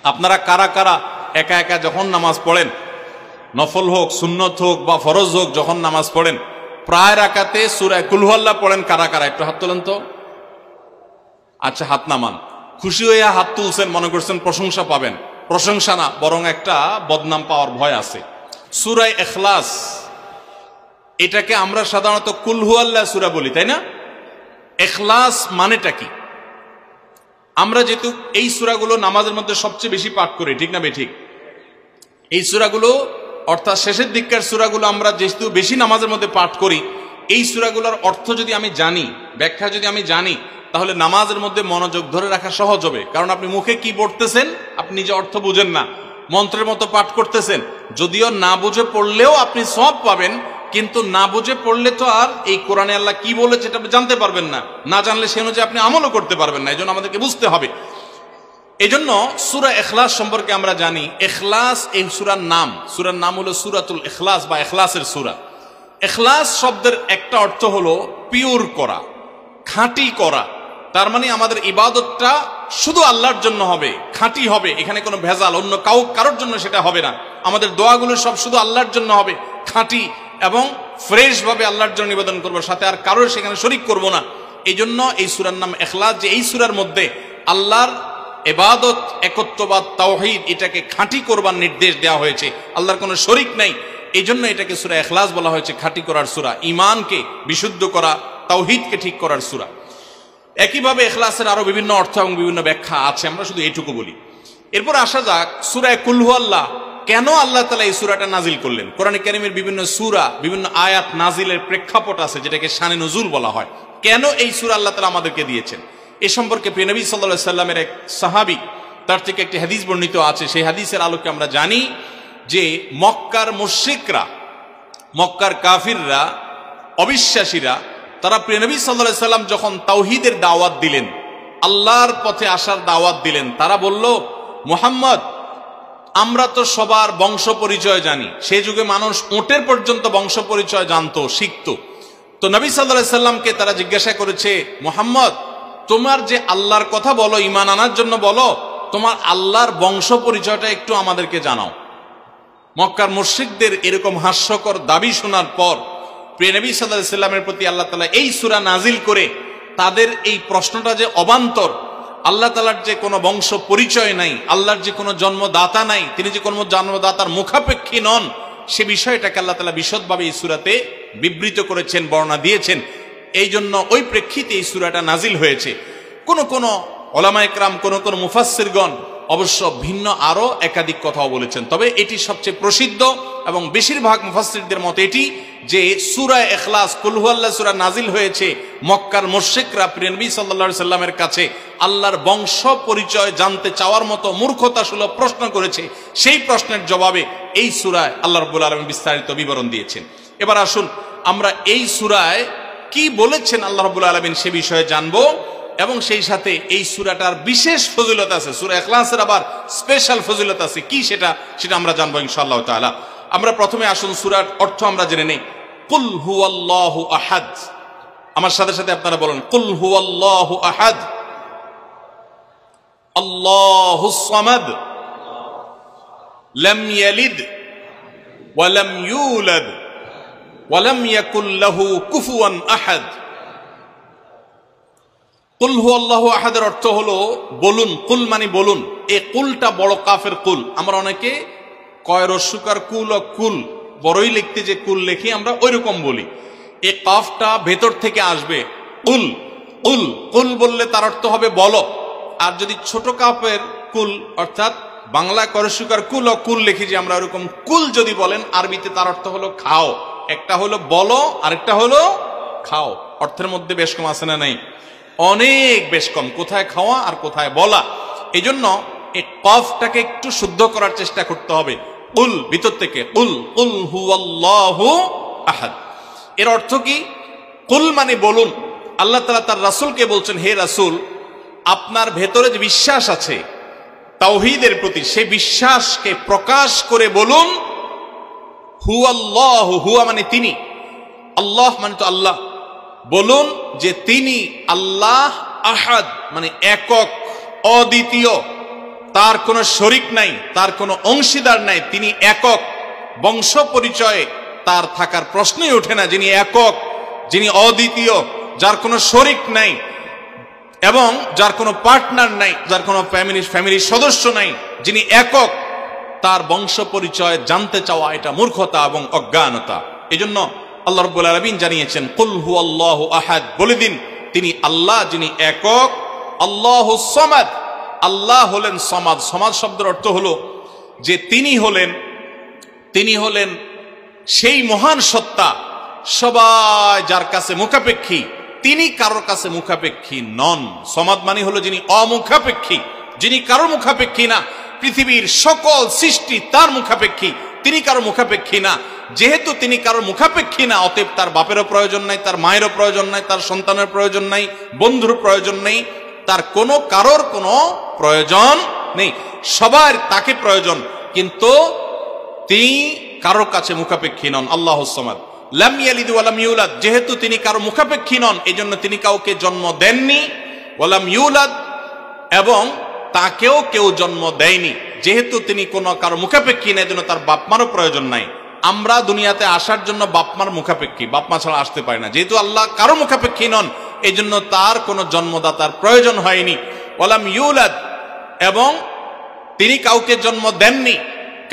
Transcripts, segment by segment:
আপনারা কারা কারা একা একা যখন নামাজ পড়েন, নফল হোক সুন্নত হোক বা ফরজ হোক, যখন নামাজ পড়েন প্রায় রাকাতে সূরা কুল হুয়াল্লাহ পড়েন কারা কারা? একটু হাত তোলেন তো। আচ্ছা, হাত নামান। খুশি হইয়া হাত তুলছেন, মনে করছেন প্রশংসা পাবেন। প্রশংসা না, বরং একটা বদনাম পাওয়ার ভয় আছে। সূরা ইখলাস, এটাকে আমরা সাধারণত কুল হুয়াল্লাহ সূরা বলি, তাই না? ইখলাস মানেটা কি? আমরা যেহেতু এই সূরাগুলো নামাজের মধ্যে সবচেয়ে বেশি পাঠ করি, ঠিক না বেঠিক? এই সূরাগুলো অর্থাৎ শেষের দিককার সূরাগুলো আমরা যেহেতু বেশি নামাজের মধ্যে পাঠ করি, এই সূরাগুলোর অর্থ যদি আমি জানি, ব্যাখ্যা যদি আমি জানি, তাহলে নামাজের মধ্যে মনোযোগ ধরে রাখা সহজ হবে। কারণ আপনি মুখে কি পড়তেছেন আপনি নিজে অর্থ বুঝেন না, মন্ত্রের মতো পাঠ করতেছেন। যদিও না বুঝে পড়লেও আপনি সওয়াব পাবেন, কিন্তু না বুঝে পড়লে তো আর এই কোরআনে আল্লাহ কি বলেছে এটা আপনি জানতে পারবেন না। না জানলে সে অনুযায়ী আপনি আমলও করতে পারবেন না। এই জন্য আমাদেরকে বুঝতে হবে। এই জন্য সূরা ইখলাস সম্পর্কে আমরা জানি। ইখলাস এই সূরার নাম। সূরার নাম হলো সূরাতুল ইখলাস বা ইখলাসের সূরা। ইখলাস শব্দের একটা অর্থ হলো পিওর করা, খাঁটি করা। তার মানে আমাদের ইবাদতটা শুধু আল্লাহর জন্য হবে, খাঁটি হবে, এখানে কোনো ভেজাল অন্য কারোর জন্য সেটা হবে না। আমাদের দোয়াগুলো সব শুধু আল্লাহর জন্য হবে, খাঁটি এবং ফ্রেশ ভাবে আল্লাহর জন্য নিবেদন করবো, সাথে আর কারোর সেখানে শরীক করব না। এই জন্য এই সূরার নাম ইখলাস। যে এই সূরার মধ্যে আল্লাহর ইবাদত, একত্ববাদ, তাওহীদ, এটাকে খাঁটি করবার নির্দেশ দেওয়া হয়েছে। আল্লাহর কোনো শরীক নাই, এই জন্য এটাকে সূরা ইখলাস বলা হয়েছে, খাঁটি করার সূরা, ঈমানকে বিশুদ্ধ করা, তাওহীদকে ঠিক করার সূরা। একইভাবে ইখলাসের আরো বিভিন্ন অর্থ এবং বিভিন্ন ব্যাখ্যা আছে, আমরা শুধু এটুকু বলি। এরপর আসা যাক সূরা কুল হুয়াল্লাহ। কেন আল্লাহ তাআলা এই সূরাটা নাজিল করলেন? কোরআনে কারীমের বিভিন্ন সূরা, বিভিন্ন আয়াত নাজিলের প্রেক্ষাপট আছে, যেটাকে শানে নুজুল বলা হয়। কেন এই সূরা আল্লাহ তাআলা আমাদেরকে দিয়েছেন, এ সম্পর্কে প্রিয় নবী সাল্লাল্লাহু আলাইহি সাল্লামের এক সাহাবী, তার থেকে একটি হাদিস বর্ণিত আছে। সেই হাদিসের আলোকে আমরা জানি যে মক্কার মুশরিকরা, মক্কার কাফিররা, অবিশ্বাসীরা, তারা প্রিয় নবী সাল্লাল্লাহু আলাইহি সাল্লাম যখন তাওহীদের দাওয়াত দিলেন, আল্লাহর পথে আসার দাওয়াত দিলেন, তারা বলল, মুহাম্মদ, আমরা তো সবার বংশ পরিচয় জানি। সেই যুগে মানুষ ওটের পর্যন্ত বংশ পরিচয় জানতো, শিখতো। তো নবী সাল্লাল্লাহু আলাইহি সাল্লামকে তারা জিজ্ঞাসা করেছে, মুহাম্মদ, তোমার যে আল্লাহর কথা বলো, ঈমান আনার জন্য বলো, তোমার আল্লাহর বংশ পরিচয়টা একটু আমাদেরকে জানাও। মক্কার মুশরিকদের এরকম হাস্যকর দাবি শোনার পর প্রিয় নবী সাল্লাল্লাহু আলাইহি সাল্লামের প্রতি আল্লাহ তাআলা এই সূরা নাজিল করে তাদের এই প্রশ্নটা যে অবান্তর, আল্লাহ তাআলার যে কোনো বংশ পরিচয় নাই, আল্লাহর যে কোনো জন্মদাতা নাই, তিনি যে কোনো জন্মদাতার মুখাপেক্ষী নন, সে বিষয়টাকে আল্লাহ তাআলা বিশদভাবে এই সূরাতে বিবৃত করেছেন, বর্ণনা দিয়েছেন। এই জন্য ওই প্রেক্ষিতে এই সূরাটা নাজিল হয়েছে। কোন উলামা ইকরাম, কোন মুফাসসিরগণ অবশ্য ভিন্ন আরো একাধিক কথাও বলেছেন। তবে এটি সবচেয়ে প্রসিদ্ধ এবং বেশিরভাগ মুফাসসিরদের মত এটি যে সূরা ইখলাস, কুল হুয়াল্লাহ সূরা নাজিল হয়েছে মক্কার মুশরিকরা প্রিয় নবী সাল্লাল্লাহু আলাইহি সাল্লামের কাছে আল্লাহর বংশ পরিচয় জানতে চাওয়ার মতো মূর্খতাসুলভ প্রশ্ন করেছে। সেই প্রশ্নের জবাবে এই সূরায় আল্লাহ রাব্বুল আলামিন বিস্তারিত বিবরণ দিয়েছেন। এবার আসুন আমরা এই সূরায় কি বলেছেন আল্লাহ রাব্বুল আলামিন সে বিষয়ে জানবো, এবং সেই সাথে এই সূরাটার বিশেষ ফজিলত আছে। সূরা ইখলাসের আবার স্পেশাল ফজিলত আছে, কি সেটা আমরা জানবো ইনশাআল্লাহ তাআলা। আমরা প্রথমে আসুন সূরার অর্থ আমরা জেনে নেই। কুল হুয়াল্লাহু আহাদ। আমার সাথে সাথে আপনারা বলুন, কুল হুয়াল্লাহু আহাদ, আল্লাহুস সামাদ, লাম ইয়ালিদ ওয়া লাম ইউলাদ ওয়া লাম ইয়াকুল লাহু কুফুয়ান আহাদ। কুল হুয়াল্লাহু আহাদের অর্থ হলো বলুন। কুল মানে বলুন। এই কুলটা বড় কাফের কুল। আমরা অনেকে কয় রস্যকার কুল ও কুল, বড়ই লিখতে যে কুল লিখি আমরা ওই রকম বলি। এই কাফটা ভেতর থেকে আসবে। কুল কুল কুল বললে তার অর্থ হবে বলো। আর যদি ছোট কাফের কুল অর্থাৎ বাংলা করস্যকার কুল ও কুল লিখি যে আমরা ওরকম কুল যদি বলেন, আরবিতে তার অর্থ হলো খাও। একটা হলো বলো, আরেকটা হলো খাও। অর্থের মধ্যে বেশ কম আছে না নাই? অনেক বেশ কম। কোথায় খাওয়া আর কোথায় বলা। এই জন্য এই কফটাকে একটু শুদ্ধ করার চেষ্টা করতে হবে। কুল ভিতর থেকে কুল, কুল হুয়াল্লাহু আহাদ। এর অর্থ কি? কুল মানে বলুন। আল্লাহ তাআলা তার রাসূলকে বলছেন, হে রাসূল, আপনার ভেতরে যে বিশ্বাস আছে তাওহীদের প্রতি, সেই বিশ্বাসকে প্রকাশ করে বলুন, হুয়াল্লাহু, হুয়া মানে তিনি, আল্লাহ মানে তো আল্লাহ, বলুন যে তিনি আল্লাহ, আহাদ মানে একক, অদ্বিতীয়, তার কোনো শরিক নাই, তার কোনো অংশীদার নাই, তিনি একক, বংশ পরিচয়ে তার থাকার প্রশ্নই ওঠে না। যিনি একক, যিনি অদ্বিতীয়, যার কোনো শরিক নাই এবং যার কোনো পার্টনার নাই, যার কোনো ফ্যামিলির সদস্য নাই, যিনি একক, তার বংশ পরিচয় জানতে চাওয়া এটা মূর্খতা এবং অজ্ঞানতা। এই জন্য আল্লাহ রাব্বুল আলামিন জানিয়েছেন, কুল হুয়াল্লাহু আহাদ, বলে দিন তিনি আল্লাহ যিনি একক, আল্লাহুস সামাদ, আল্লাহ হলেন সমাদ। সমাদ শব্দের অর্থ হলো যে তিনি হলেন সেই মহান সত্তা, সবাই যার কাছে মুখাপেক্ষী, তিনি কারোর কাছে মুখাপেক্ষী নন। সমাদ মানে হলো যিনি অমুখাপেক্ষী, যিনি কারোর মুখাপেক্ষী না। পৃথিবীর সকল সৃষ্টি তার মুখাপেক্ষী, তিনি কারোর মুখাপেক্ষী না। যেহেতু তিনি কারোর মুখাপেক্ষী না, অতএব তার বাপেরও প্রয়োজন নাই, তার মায়েরও প্রয়োজন নাই, তার সন্তানের প্রয়োজন নাই, বন্ধুর প্রয়োজন নেই, তার কারোর কোনো প্রয়োজন নেই। সবার তাকে প্রয়োজন, কিন্তু তিনি কারোর কাছে মুখাপেক্ষী নন। আল্লাহুস সামাদ, লাম ইয়ালিদ ওয়া লাম ইউলাদ, যেহেতু তিনি কারো মুখাপেক্ষী নন, এজন্য তিনি কাউকে জন্ম দেননি। ওয়া লাম ইউলাদ, এবং তাকেও কেউ জন্ম দেয়নি। যেহেতু তিনি কারো মুখাপেক্ষী না, এজন্য তার বাপমারও প্রয়োজন নাই। আমরা দুনিয়াতে আসার জন্য বাপমার মুখাপেক্ষী, বাপমা ছাড়া আসতে পারে না। যেহেতু আল্লাহ কারো মুখাপেক্ষী নন, এই জন্য তার কোনো জন্মদাতার প্রয়োজন হয়নি। ওয়া লাম ইউলাদ, এবং তিনি কাউকে জন্ম দেননি।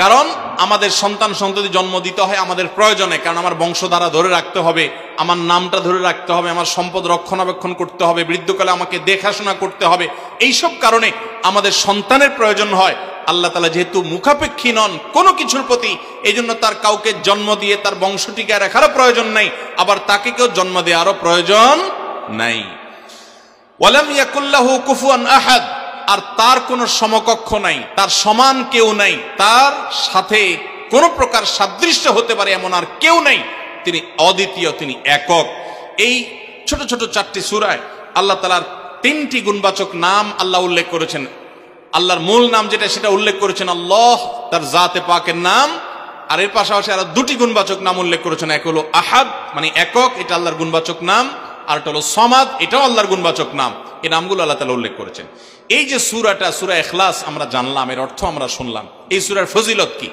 কারণ আমাদের সন্তান সন্ততি জন্ম দিতে হয় আমাদের প্রয়োজনে, কারণ আমার বংশধারা ধরে রাখতে হবে, আমার নামটা ধরে রাখতে হবে, আমার সম্পদ রক্ষণাবেক্ষণ করতে হবে, বৃদ্ধকালে আমাকে দেখাশোনা করতে হবে। এইসব কারণে আমাদের সন্তানের প্রয়োজন হয়। আল্লাহ তাআলা যেহেতু মুখাপেক্ষী নন কোনো কিছুর প্রতি, এই জন্য তার কাউকে জন্ম দিয়ে তার বংশ টিকিয়ে রাখারও প্রয়োজন নাই, আবার তাকে কেউ জন্ম দেওয়ারও প্রয়োজন নাই। ওয়ালাম ইয়াকুল্লাহু কুফুয়ান আহাদ, আর তার কোনো সমকক্ষ নাই, তার সমান কেউ নাই, তার সাথে কোন প্রকার সাদৃশ্য হতে পারে এমন আর কেউ নাই। তিনি অদ্বিতীয়, তিনি একক। এই ছোট ছোট 4টি সূরায় আল্লাহ তাআলার 3টি গুণবাচক নাম আল্লাহ উল্লেখ করেছেন। আল্লাহর মূল নাম যেটা, সেটা উল্লেখ করেছেন আল্লাহ, তার জাতে পাকের নাম। আর এর পাশাপাশি আরো 2টি গুণবাচক নাম উল্লেখ করেছেন। এক হলো আহাদ, মানে একক, এটা আল্লাহর গুণবাচক নাম। আর এটা হলো সমাদ, এটাও আল্লাহর গুণবাচক নাম। এই নামগুলো আল্লাহ তাআলা উল্লেখ করেছেন। এই যে সূরাটা, সূরা ইখলাস আমরা জানলাম, এর অর্থ আমরা শুনলাম। এই সূরার ফজিলত কি?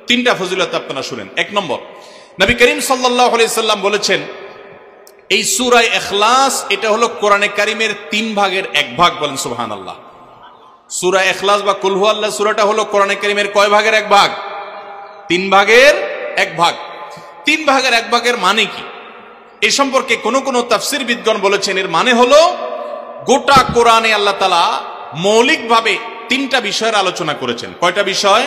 3টা ফজিলত আপনারা শুনেন। 1 নম্বর, নবী করিম সাল্লাল্লাহু আলাইহি সাল্লাম বলেছেন, এই সূরা ইখলাস এটা হলো কোরআনে কারীমের 3 ভাগের 1 ভাগ। বলেন সুবহানাল্লাহ। সূরা ইখলাস বা কুল হুয়াল্লাহ সূরাটা হলো কোরআনে কারীমের কয় ভাগের 1 ভাগ? 3 ভাগের 1 ভাগ। 3 ভাগের 1 ভাগের মানে কি? এই সম্পর্কে কোন কোন তাফসীরবিদগণ বলেছেন, এর মানে হলো গোটা কোরআনে আল্লাহ তাআলা মৌলিকভাবে 3টা বিষয়ের আলোচনা করেছেন। কয়টা বিষয়?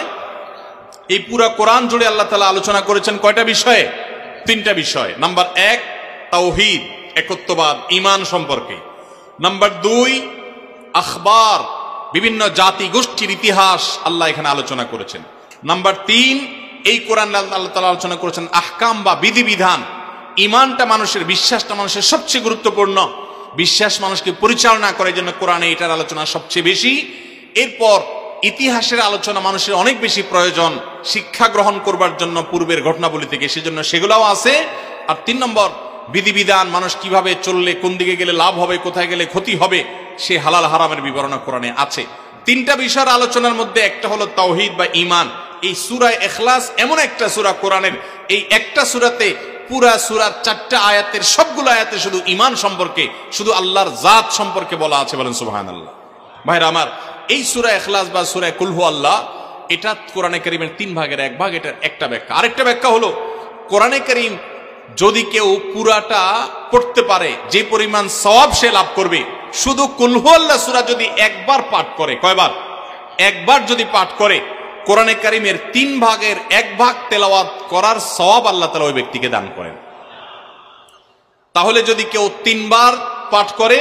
এই পুরা কোরআন জুড়ে আল্লাহ তাআলা আলোচনা করেছেন কয়টা বিষয়ে? 3টা বিষয়। নাম্বার 1 তাওহীদ, একত্ববাদ, ঈমান সম্পর্কে। নাম্বার 2 আখবার, বিভিন্ন জাতি গোষ্ঠীর ইতিহাস আল্লাহ এখানে আলোচনা করেছেন। নাম্বার 3 এই কোরআন আল্লাহ তাআলা আলোচনা করেছেন আহকাম বা বিধিবিধান। ঈমানটা মানুষের, বিশ্বাসটা মানুষের সবচেয়ে গুরুত্বপূর্ণ। বিশ্বাস মানুষকে পরিচালনা করে, জন্য কোরআনে এটার আলোচনা সবচেয়ে বেশি। এরপর ইতিহাসের আলোচনা মানুষের অনেক বেশি প্রয়োজন শিক্ষা গ্রহণ করবার জন্য পূর্বের ঘটনাবলী থেকে, সেজন্য সেগুলোও আছে। আর 3 নম্বর বিধিবিধান, মানুষ কিভাবে চললে কোন দিকে গেলে লাভ হবে, কোথায় গেলে ক্ষতি হবে, সে হালাল হারামের বিবরণ কোরআনে আছে। 3টা বিষয়ের আলোচনার মধ্যে একটা হলো তাওহীদ বা ঈমান। এই সূরা ইখলাস এমন একটা সূরা কোরআনের, এই একটা সূরাতে পুরা সূরার 4টা আয়াতের সবগুলো আয়াতে শুধু ঈমান সম্পর্কে, শুধু আল্লাহর জাত সম্পর্কে বলা আছে। বলেন সুবহানাল্লাহ। ভাইরা আমার, এই সূরা ইখলাস বা সূরা কুল হুয়াল্লাহ এটা কোরআনে কারীমের 3 ভাগের 1 ভাগ। এটার একটা ব্যাখ্যা। আরেকটা ব্যাখ্যা হলো, কোরআনে কারীম যদি কেউ পুরাটা পড়তে পারে, যে পরিমাণ সওয়াব সে লাভ করবে। শুধু কুল হুয়াল্লাহ সূরা যদি একবার পাঠ করে, কয়বার? একবার যদি পাঠ করে, কোরআনে কারীমের 3 ভাগের 1 ভাগ তেলাওয়াত করার সওয়াব আল্লাহ তাআলা ওই ব্যক্তিকে দান করেন। তাহলে যদি কেউ 3 বার পাঠ করে,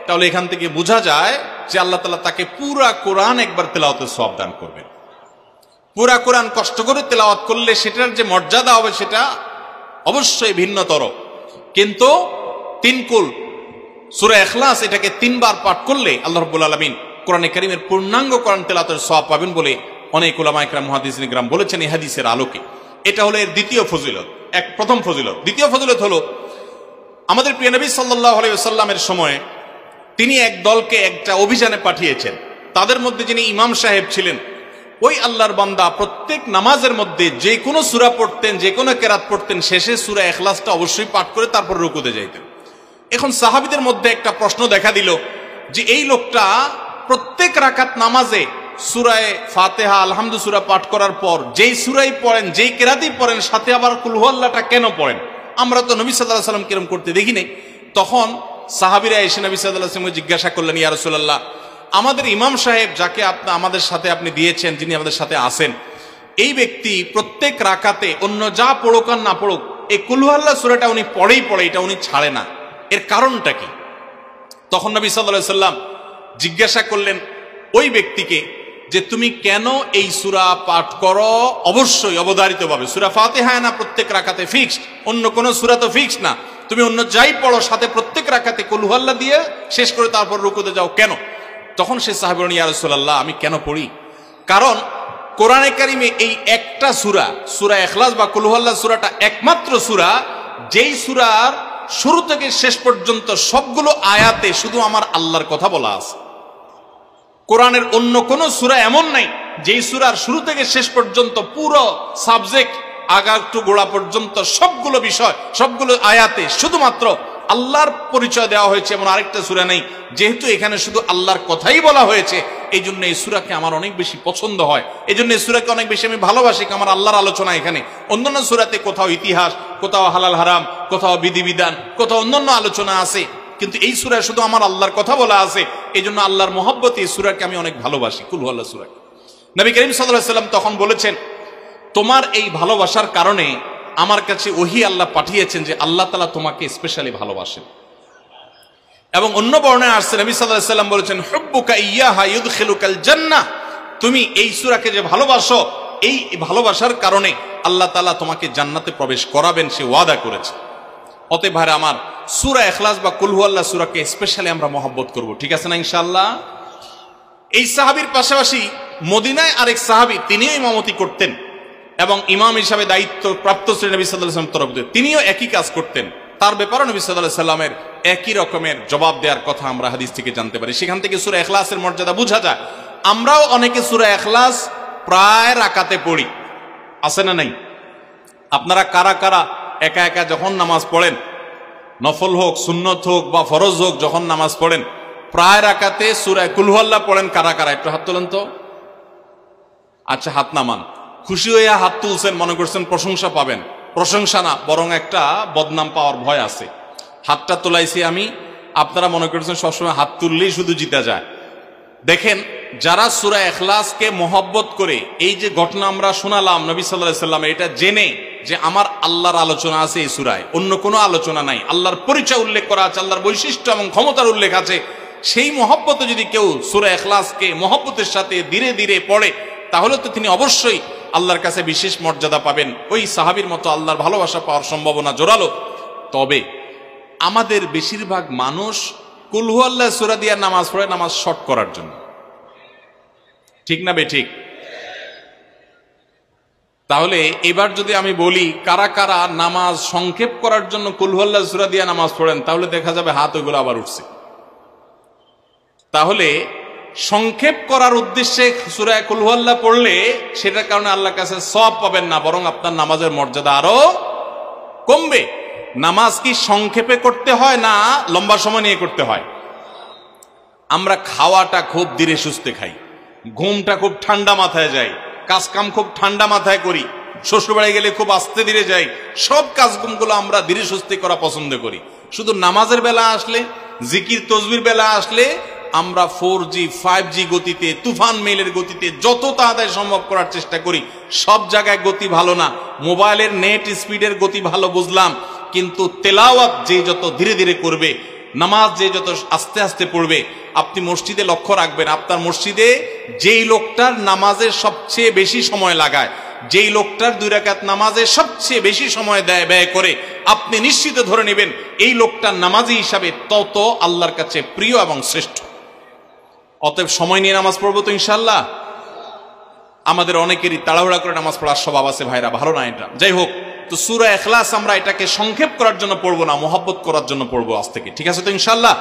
তাহলে এখান থেকে বোঝা যায় যে আল্লাহ তাআলা তাকে পুরা কোরআন একবার তেলাওয়াতের সওয়াব দান করবেন। পুরা কোরআন কষ্ট করে তেলাওয়াত করলে সেটার যে মর্যাদা হবে সেটা অবশ্যই ভিন্নতর। কিন্তু 3 কুল সূরা ইখলাস এটাকে 3 বার পাঠ করলে আল্লাহ রাব্বুল আলামিন কোরআনে কারীমের পূর্ণাঙ্গ কোরআন তেলাওয়াতের সওয়াব পাবেন বলে অনেক উলামা ইকরাম, মুহাদ্দিসিন ইকরাম বলেছেন এই হাদিসের আলোকে। এটা হলো এর দ্বিতীয় ফজিলত। প্রথম ফজিলত। দ্বিতীয় ফজিলত হলো, আমাদের প্রিয় নবী সাল্লাল্লাহু আলাইহি ওয়াসাল্লামের সময় তিনি এক দলকে একটা অভিযানে পাঠিয়েছেন। তাদের মধ্যে যিনি ইমাম সাহেব ছিলেন, ওই আল্লাহর বান্দা প্রত্যেক নামাজের মধ্যে যে কোনো সূরা পড়তেন, যে কোনো কেরাত পড়তেন, শেষে সূরা ইখলাসটা অবশ্যই পাঠ করে তারপর রুকুতে যাইতেন। এখন সাহাবীদের মধ্যে একটা প্রশ্ন দেখা দিল যে এই লোকটা প্রত্যেক রাকাত নামাজে সূরায়ে ফাতিহা আলহামদু সূরা পাঠ করার পর যেই সূরাই পড়েন, যেই কেরাতই পড়েন, সাথে আবার কুল হুয়াল্লাহটা কেন পড়েন? আমরা তো নবী সাল্লাল্লাহু আলাইহি ওয়াসাল্লাম কিরম করতে দেখি নাই। তখন সাহাবীরা এসে নবী সাল্লাল্লাহু আলাইহি ওয়াসাল্লামকে জিজ্ঞাসা করলেন, ইয়া রাসূলুল্লাহ, আমাদের ইমাম সাহেব যাকে আমাদের সাথে আপনি দিয়েছেন, যিনি আমাদের সাথে আসেন, এই ব্যক্তি প্রত্যেক রাকাতে অন্য যা পড়ুক আর না পড়ুক এই কুল হুয়াল্লাহ সূরাটা উনি পড়ে, এটা উনি ছাড়ে না, এর কারণটা কি? তখন নবী সাল্লাল্লাহু আলাইহি ওয়াসাল্লাম জিজ্ঞাসা করলেন ওই ব্যক্তিকে যে তুমি কেন এই সূরা পাঠ করো? অবশ্যই অবধারিতভাবে সূরা ফাতিহা না প্রত্যেক রাকাতে ফিক্সড, অন্য কোন সূরা তো ফিক্সড না, তুমি অন্য যাই পড়ো সাথে প্রত্যেক রাকাতে কুল হুয়াল্লাহ দিয়ে শেষ করে তারপর রুকুতে যাও কেন? তখন সে সাহাবী বলেন, ইয়া রাসূলুল্লাহ, আমি কেন পড়ি? কারণ কোরআনে কারিমে এই একটা সূরা, সূরা ইখলাস বা কুল হুয়াল্লাহ সূরাটা একমাত্র সূরা যেই সূরার শুরু থেকে শেষ পর্যন্ত সবগুলো আয়াতে শুধু আমার আল্লাহর কথা বলা আছে। কোরআনের অন্য কোন সূরা এমন নাই যেই সূরার শুরু থেকে শেষ পর্যন্ত পুরো সাবজেক্ট আগা টু গোড়া পর্যন্ত সবগুলো বিষয়, সবগুলো আয়াতে শুধুমাত্র আল্লাহর পরিচয় দেওয়া হয়েছে এমন আরেকটা সূরা নেই। যেহেতু এখানে শুধু আল্লাহর কথাই বলা হয়েছে, এই জন্য এই সূরাকে আমার অনেক বেশি পছন্দ হয়, এই জন্য এই সূরাকে অনেক বেশি আমি ভালোবাসি। আমার আল্লাহর আলোচনা এখানে, অন্যান্য সূরাতে কোথাও ইতিহাস, কোথাও হালাল হারাম, কোথাও বিধিবিধান, কোথাও অন্যান্য আলোচনা আছে, কিন্তু এই সূরায় শুধু আমার আল্লাহর কথা বলা আছে। এই জন্য আল্লাহর মহব্বতে এই সূরাকে আমি অনেক ভালোবাসি, কুল হুয়াল্লাহ সূরাকে। নবী করিম সাল্লাল্লাহু আলাইহি ওয়াসাল্লাম তখন বলেছেন, তোমার এই ভালোবাসার কারণে আমার কাছে ওহী আল্লাহ পাঠিয়েছেন যে আল্লাহ তাআলা তোমাকে স্পেশালি ভালোবাসেন। এবং অন্য বর্ণনায় আসছে নবী সাল্লাল্লাহু আলাইহি ওয়াসাল্লাম বলেছেন, হুব্বুকা ইয়াহা ইউদখিলুকাল জান্নাহ, তুমি এই সূরাকে যে ভালোবাসো, এই ভালোবাসার কারণে আল্লাহ তাআলা তোমাকে জান্নাতে প্রবেশ করাবেন, সে ওয়াদা করেছে। অতএব ভাইরা আমার, সূরা ইখলাস বা কুল হুয়াল্লাহ সূরাকে স্পেশালি আমরা মহব্বত করব, ঠিক আছে না ইনশাআল্লাহ? এই সাহাবীর পাশাপাশি মদিনায় আরেক সাহাবী, তিনিও ইমামতি করতেন এবং ইমাম হিসাবে দায়িত্ব প্রাপ্ত ছিলেন নবী সাল্লাল্লাহু আলাইহি ওয়াসাল্লাম তরফ থেকে, তিনিও একই কাজ করতেন। তার ব্যাপারে নবী সাল্লাল্লাহু আলাইহি ওয়াসাল্লামের একই রকমের জবাব দেওয়ার কথা আমরা হাদিস থেকে জানতে পারি। সেখান থেকে সূরা ইখলাসের মর্যাদা বোঝা যায়। আমরাও অনেকে সূরা ইখলাস প্রায় রাকাতে পড়ি, আছে না নাই? আপনারা কারা কারা একা একা যখন নামাজ পড়েন, নফল হোক, সুন্নত হোক বা ফরজ হোক, যখন নামাজ পড়েন প্রায় রাকাতে সূরা কুল হুয়াল্লাহ পড়েন? কারা কারা একটু হাত তোলেন তো। আচ্ছা, হাত নামান। খুশি হয়ে হাত তুলছেন, মনে করছেন প্রশংসা পাবেন। প্রশংসা না, বরং একটা বদনাম পাওয়ার ভয় আছে। হাতটা তোলাইছি আমি, আপনারা মনে করছেন সবসময় হাত তুললেই শুধু জিতা যায়। দেখেন, যারা সূরা ইখলাসকে মহব্বত করে, এই যে ঘটনা আমরা শোনালাম নবী সাল্লাল্লাহু আলাইহি ওয়াসাল্লাম, এটা জেনে যে আমার আল্লাহর আলোচনা আছে এই সূরায়, অন্য কোনো আলোচনা নাই, আল্লাহর পরিচয় উল্লেখ করা আছে, আল্লাহর বৈশিষ্ট্য এবং ক্ষমতার উল্লেখ আছে, সেই মহব্বতে যদি কেউ সূরা ইখলাসকে মহব্বতের সাথে ধীরে ধীরে পড়ে, তাহলে তো তিনি অবশ্যই আল্লাহর কাছে বিশেষ মর্যাদা পাবেন। ওই সাহাবীর মতো আল্লাহর ভালোবাসা পাওয়ার সম্ভাবনা জোরালো। তবে আমাদের বেশিরভাগ মানুষ কুল হুয়াল্লাহ সূরা দিয়ে নামাজ পড়ে নামাজ শর্ট করার জন্য, ঠিক না বেঠিক? তাহলে এবার যদি আমি বলি কারা কারা নামাজ সংক্ষেপ করার জন্য কুল হুয়াল্লাহ সূরা দিয়ে নামাজ পড়েন, তাহলে দেখা যাবে হাত ওইগুলো আবার উঠছে। তাহলে সংক্ষেপ করার উদ্দেশ্যে সূরা কুল হুয়াল্লাহ পড়লে সেটার কারণে আল্লাহর কাছে সওয়াব পাবেন না, বরং আপনার নামাজের মর্যাদা আরো কমবে। নামাজ কি সংক্ষেপে করতে হয় না লম্বা সময় নিয়ে করতে হয়? আমরা খাওয়াটা খুব ধীরে সুস্থে খাই, ঘুমটা খুব ঠান্ডা মাথায় যায়, কাজ কাম খুব ঠান্ডা মাথায় করি, শ্বশুরবাড়ি গেলে খুব আস্তে ধীরে যাই, সব কাজগুলো আমরা ধীরে সুস্থে করা পছন্দ করি। শুধু নামাজের বেলা আসলে, জিকির তসবির বেলা আসলে আমরা 4G 5G গতিতে, তুফান মেইলের গতিতে যত তাড়াতাড়ি সম্ভব করার চেষ্টা করি। সব জায়গায় গতি ভালো না, মোবাইলের নেট স্পিডের গতি ভালো বুঝলাম, কিন্তু তেলাওয়াত যে যত ধীরে ধীরে করবে, নামাজ যে যত আস্তে আস্তে পড়বে, আপনি মসজিদে লক্ষ্য রাখবেন, আপনার মসজিদে যেই লোকটার নামাজের সবচেয়ে বেশি সময় লাগায়, যেই লোকটার 2 রাকাত নামাজে সবচেয়ে বেশি সময় ব্যয় করে, আপনি নিশ্চিত ধরে নেবেন এই লোকটার নামাজি হিসাবে তত আল্লাহর কাছে প্রিয় এবং শ্রেষ্ঠ। অতএব সময় নিয়ে নামাজ পড়বো তো ইনশাআল্লাহ। আমাদের অনেকেরই তাড়াহুড়া করে নামাজ পড়ার স্বভাব আছে ভাইরা, ভালো না এটা। যাই হোক, তো সূরা ইখলাস আমরা এটাকে সংক্ষেপ করার জন্য পড়বো না, মহব্বত করার জন্য পড়বো আজ থেকে, ঠিক আছে তো ইনশাআল্লাহ।